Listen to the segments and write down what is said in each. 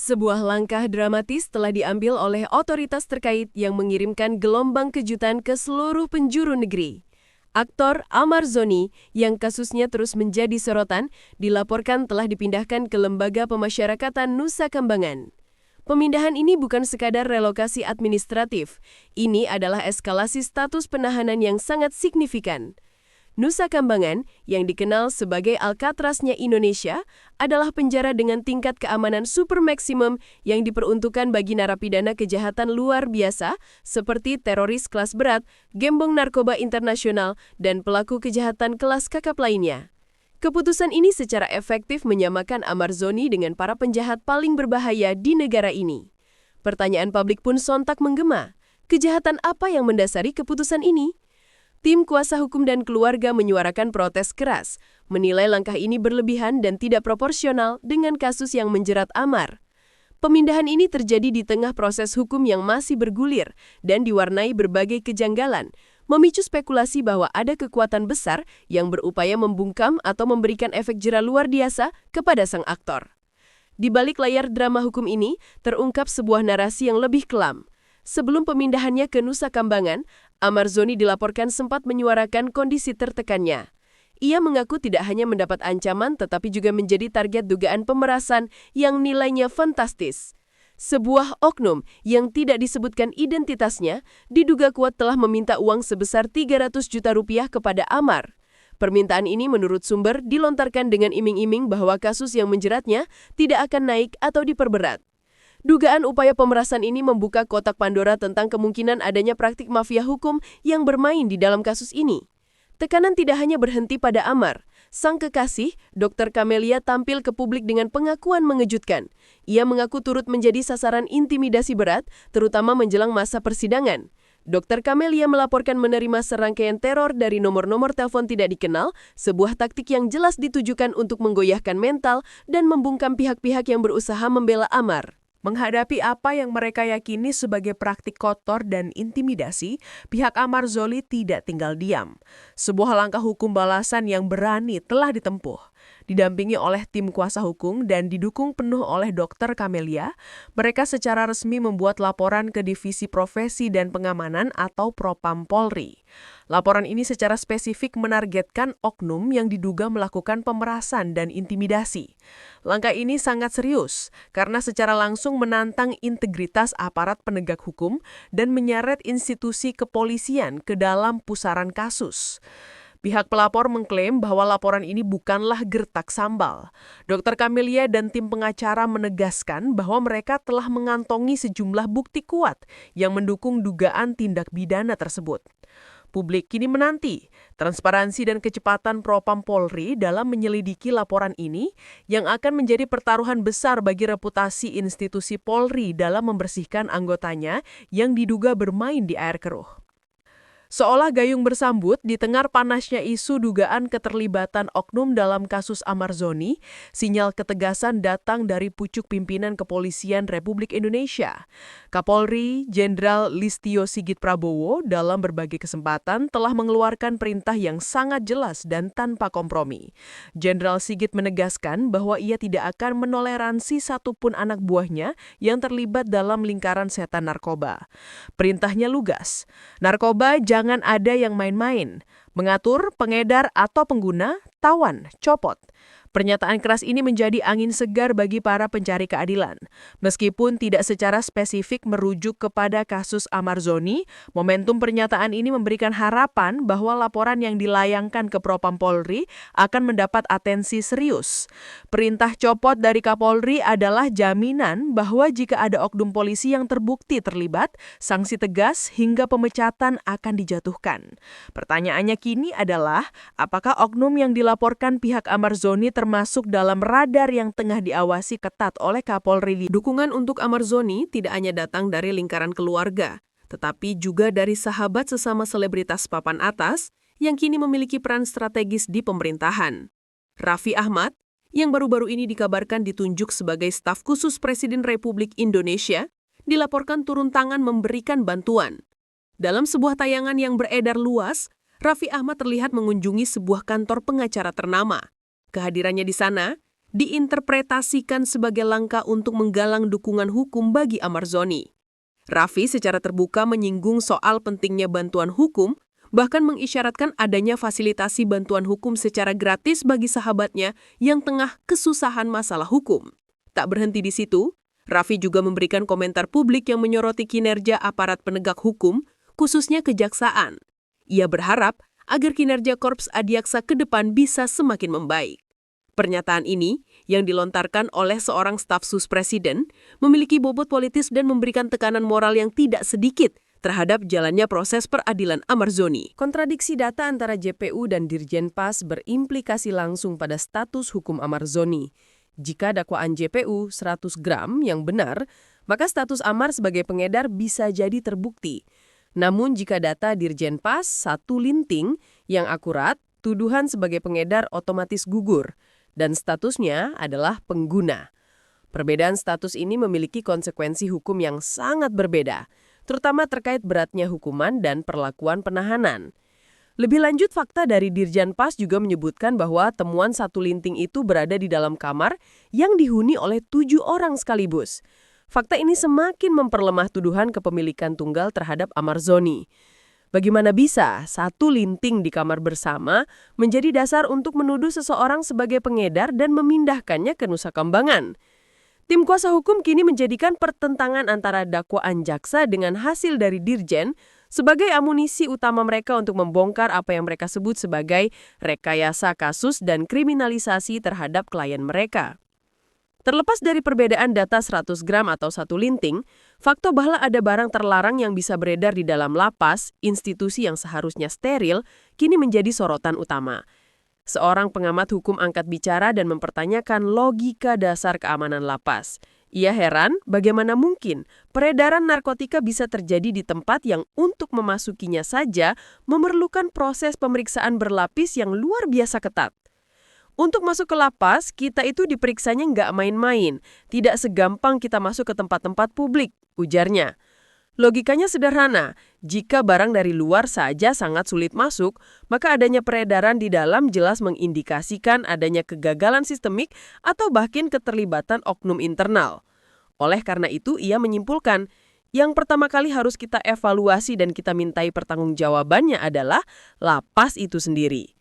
Sebuah langkah dramatis telah diambil oleh otoritas terkait yang mengirimkan gelombang kejutan ke seluruh penjuru negeri. Aktor Amar Zoni, yang kasusnya terus menjadi sorotan, dilaporkan telah dipindahkan ke Lembaga Pemasyarakatan Nusa Kambangan. Pemindahan ini bukan sekadar relokasi administratif, ini adalah eskalasi status penahanan yang sangat signifikan. Nusa Kambangan, yang dikenal sebagai Alcatraznya Indonesia, adalah penjara dengan tingkat keamanan super maksimum yang diperuntukkan bagi narapidana kejahatan luar biasa seperti teroris kelas berat, gembong narkoba internasional, dan pelaku kejahatan kelas kakap lainnya. Keputusan ini secara efektif menyamakan Amar Zoni dengan para penjahat paling berbahaya di negara ini. Pertanyaan publik pun sontak menggema. Kejahatan apa yang mendasari keputusan ini? Tim kuasa hukum dan keluarga menyuarakan protes keras, menilai langkah ini berlebihan dan tidak proporsional dengan kasus yang menjerat Amar. Pemindahan ini terjadi di tengah proses hukum yang masih bergulir dan diwarnai berbagai kejanggalan, memicu spekulasi bahwa ada kekuatan besar yang berupaya membungkam atau memberikan efek jera luar biasa kepada sang aktor. Di balik layar drama hukum ini, terungkap sebuah narasi yang lebih kelam. Sebelum pemindahannya ke Nusa Kambangan, Amar Zoni dilaporkan sempat menyuarakan kondisi tertekannya. Ia mengaku tidak hanya mendapat ancaman tetapi juga menjadi target dugaan pemerasan yang nilainya fantastis. Sebuah oknum yang tidak disebutkan identitasnya diduga kuat telah meminta uang sebesar 300 juta rupiah kepada Amar. Permintaan ini menurut sumber dilontarkan dengan iming-iming bahwa kasus yang menjeratnya tidak akan naik atau diperberat. Dugaan upaya pemerasan ini membuka kotak Pandora tentang kemungkinan adanya praktik mafia hukum yang bermain di dalam kasus ini. Tekanan tidak hanya berhenti pada Amar. Sang kekasih, Dr. Camelia, tampil ke publik dengan pengakuan mengejutkan. Ia mengaku turut menjadi sasaran intimidasi berat, terutama menjelang masa persidangan. Dr. Camelia melaporkan menerima serangkaian teror dari nomor-nomor telepon tidak dikenal, sebuah taktik yang jelas ditujukan untuk menggoyahkan mental dan membungkam pihak-pihak yang berusaha membela Amar. Menghadapi apa yang mereka yakini sebagai praktik kotor dan intimidasi, pihak Amar Zoni tidak tinggal diam. Sebuah langkah hukum balasan yang berani telah ditempuh. Didampingi oleh tim kuasa hukum dan didukung penuh oleh Dr. Camelia, mereka secara resmi membuat laporan ke Divisi Profesi dan Pengamanan atau Propam Polri. Laporan ini secara spesifik menargetkan oknum yang diduga melakukan pemerasan dan intimidasi. Langkah ini sangat serius karena secara langsung menantang integritas aparat penegak hukum dan menyeret institusi kepolisian ke dalam pusaran kasus. Pihak pelapor mengklaim bahwa laporan ini bukanlah gertak sambal. Dr. Camelia dan tim pengacara menegaskan bahwa mereka telah mengantongi sejumlah bukti kuat yang mendukung dugaan tindak pidana tersebut. Publik kini menanti transparansi dan kecepatan Propam Polri dalam menyelidiki laporan ini yang akan menjadi pertaruhan besar bagi reputasi institusi Polri dalam membersihkan anggotanya yang diduga bermain di air keruh. Seolah gayung bersambut di tengah panasnya isu dugaan keterlibatan oknum dalam kasus Amar Zoni, sinyal ketegasan datang dari pucuk pimpinan Kepolisian Republik Indonesia. Kapolri Jenderal Listio Sigit Prabowo dalam berbagai kesempatan telah mengeluarkan perintah yang sangat jelas dan tanpa kompromi. Jenderal Sigit menegaskan bahwa ia tidak akan menoleransi satupun anak buahnya yang terlibat dalam lingkaran setan narkoba. Perintahnya lugas, narkoba jangan ada yang main-main, mengatur, pengedar, atau pengguna, tawan, copot. Pernyataan keras ini menjadi angin segar bagi para pencari keadilan. Meskipun tidak secara spesifik merujuk kepada kasus Amar Zoni, momentum pernyataan ini memberikan harapan bahwa laporan yang dilayangkan ke Propam Polri akan mendapat atensi serius. Perintah copot dari Kapolri adalah jaminan bahwa jika ada oknum polisi yang terbukti terlibat, sanksi tegas hingga pemecatan akan dijatuhkan. Pertanyaannya kini adalah, apakah oknum yang dilaporkan pihak Amar Zoni termasuk dalam radar yang tengah diawasi ketat oleh Kapolri? Dukungan untuk Amar Zoni tidak hanya datang dari lingkaran keluarga, tetapi juga dari sahabat sesama selebritas papan atas yang kini memiliki peran strategis di pemerintahan. Raffi Ahmad, yang baru-baru ini dikabarkan ditunjuk sebagai staf khusus Presiden Republik Indonesia, dilaporkan turun tangan memberikan bantuan. Dalam sebuah tayangan yang beredar luas, Raffi Ahmad terlihat mengunjungi sebuah kantor pengacara ternama. Kehadirannya di sana diinterpretasikan sebagai langkah untuk menggalang dukungan hukum bagi Amar Zoni. Raffi secara terbuka menyinggung soal pentingnya bantuan hukum, bahkan mengisyaratkan adanya fasilitasi bantuan hukum secara gratis bagi sahabatnya yang tengah kesusahan masalah hukum. Tak berhenti di situ, Raffi juga memberikan komentar publik yang menyoroti kinerja aparat penegak hukum, khususnya kejaksaan. Ia berharap agar kinerja Korps Adiaksa ke depan bisa semakin membaik. Pernyataan ini, yang dilontarkan oleh seorang staf sus presiden, memiliki bobot politis dan memberikan tekanan moral yang tidak sedikit terhadap jalannya proses peradilan Amar Zoni. Kontradiksi data antara JPU dan Dirjen Pas berimplikasi langsung pada status hukum Amar Zoni. Jika dakwaan JPU 100 gram yang benar, maka status Amar sebagai pengedar bisa jadi terbukti. Namun jika data Dirjen Pas 1 linting yang akurat, tuduhan sebagai pengedar otomatis gugur, dan statusnya adalah pengguna. Perbedaan status ini memiliki konsekuensi hukum yang sangat berbeda, terutama terkait beratnya hukuman dan perlakuan penahanan. Lebih lanjut, fakta dari Dirjen Pas juga menyebutkan bahwa temuan 1 linting itu berada di dalam kamar yang dihuni oleh 7 orang sekaligus. Fakta ini semakin memperlemah tuduhan kepemilikan tunggal terhadap Amar Zoni. Bagaimana bisa 1 linting di kamar bersama menjadi dasar untuk menuduh seseorang sebagai pengedar dan memindahkannya ke Nusa Kambangan? Tim kuasa hukum kini menjadikan pertentangan antara dakwaan jaksa dengan hasil dari Dirjen sebagai amunisi utama mereka untuk membongkar apa yang mereka sebut sebagai rekayasa kasus dan kriminalisasi terhadap klien mereka. Terlepas dari perbedaan data 100 gram atau 1 linting, fakta bahwa ada barang terlarang yang bisa beredar di dalam lapas, institusi yang seharusnya steril, kini menjadi sorotan utama. Seorang pengamat hukum angkat bicara dan mempertanyakan logika dasar keamanan lapas. Ia heran bagaimana mungkin peredaran narkotika bisa terjadi di tempat yang untuk memasukinya saja memerlukan proses pemeriksaan berlapis yang luar biasa ketat. Untuk masuk ke lapas, kita itu diperiksanya nggak main-main. Tidak segampang kita masuk ke tempat-tempat publik, ujarnya. Logikanya sederhana, jika barang dari luar saja sangat sulit masuk, maka adanya peredaran di dalam jelas mengindikasikan adanya kegagalan sistemik atau bahkan keterlibatan oknum internal. Oleh karena itu, ia menyimpulkan, yang pertama kali harus kita evaluasi dan kita mintai pertanggungjawabannya adalah lapas itu sendiri.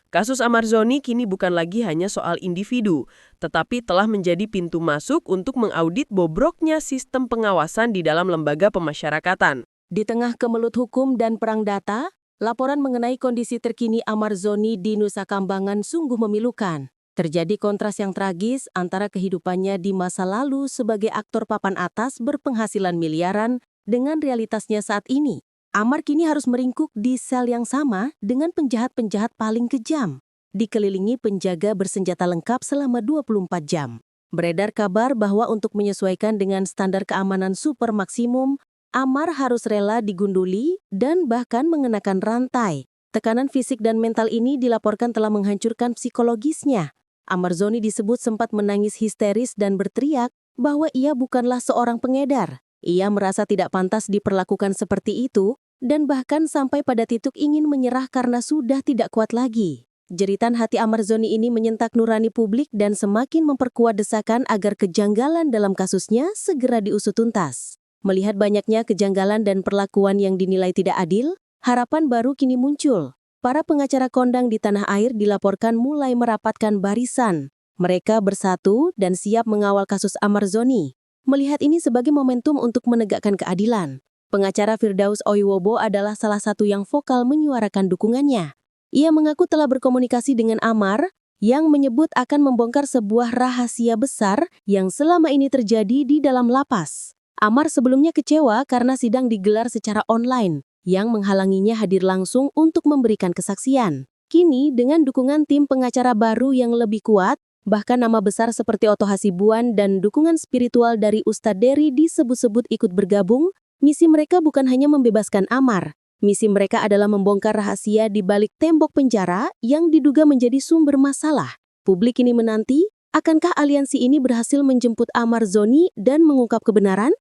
Kasus Amar Zoni kini bukan lagi hanya soal individu, tetapi telah menjadi pintu masuk untuk mengaudit bobroknya sistem pengawasan di dalam lembaga pemasyarakatan. Di tengah kemelut hukum dan perang data, laporan mengenai kondisi terkini Amar Zoni di Nusa Kambangan sungguh memilukan. Terjadi kontras yang tragis antara kehidupannya di masa lalu sebagai aktor papan atas berpenghasilan miliaran dengan realitasnya saat ini. Amar kini harus meringkuk di sel yang sama dengan penjahat-penjahat paling kejam, dikelilingi penjaga bersenjata lengkap selama 24 jam. Beredar kabar bahwa untuk menyesuaikan dengan standar keamanan super maksimum, Amar harus rela digunduli dan bahkan mengenakan rantai. Tekanan fisik dan mental ini dilaporkan telah menghancurkan psikologisnya. Amar Zoni disebut sempat menangis histeris dan berteriak bahwa ia bukanlah seorang pengedar. Ia merasa tidak pantas diperlakukan seperti itu dan bahkan sampai pada titik ingin menyerah karena sudah tidak kuat lagi. Jeritan hati Amar Zoni ini menyentak nurani publik dan semakin memperkuat desakan agar kejanggalan dalam kasusnya segera diusut tuntas. Melihat banyaknya kejanggalan dan perlakuan yang dinilai tidak adil, harapan baru kini muncul. Para pengacara kondang di tanah air dilaporkan mulai merapatkan barisan. Mereka bersatu dan siap mengawal kasus Amar Zoni. Melihat ini sebagai momentum untuk menegakkan keadilan. Pengacara Firdaus Oiwobo adalah salah satu yang vokal menyuarakan dukungannya. Ia mengaku telah berkomunikasi dengan Amar, yang menyebut akan membongkar sebuah rahasia besar yang selama ini terjadi di dalam lapas. Amar sebelumnya kecewa karena sidang digelar secara online, yang menghalanginya hadir langsung untuk memberikan kesaksian. Kini, dengan dukungan tim pengacara baru yang lebih kuat, bahkan nama besar seperti Oto Hasibuan dan dukungan spiritual dari Ustadz Dery disebut-sebut ikut bergabung, misi mereka bukan hanya membebaskan Amar. Misi mereka adalah membongkar rahasia di balik tembok penjara yang diduga menjadi sumber masalah. Publik ini menanti, akankah aliansi ini berhasil menjemput Amar Zoni dan mengungkap kebenaran?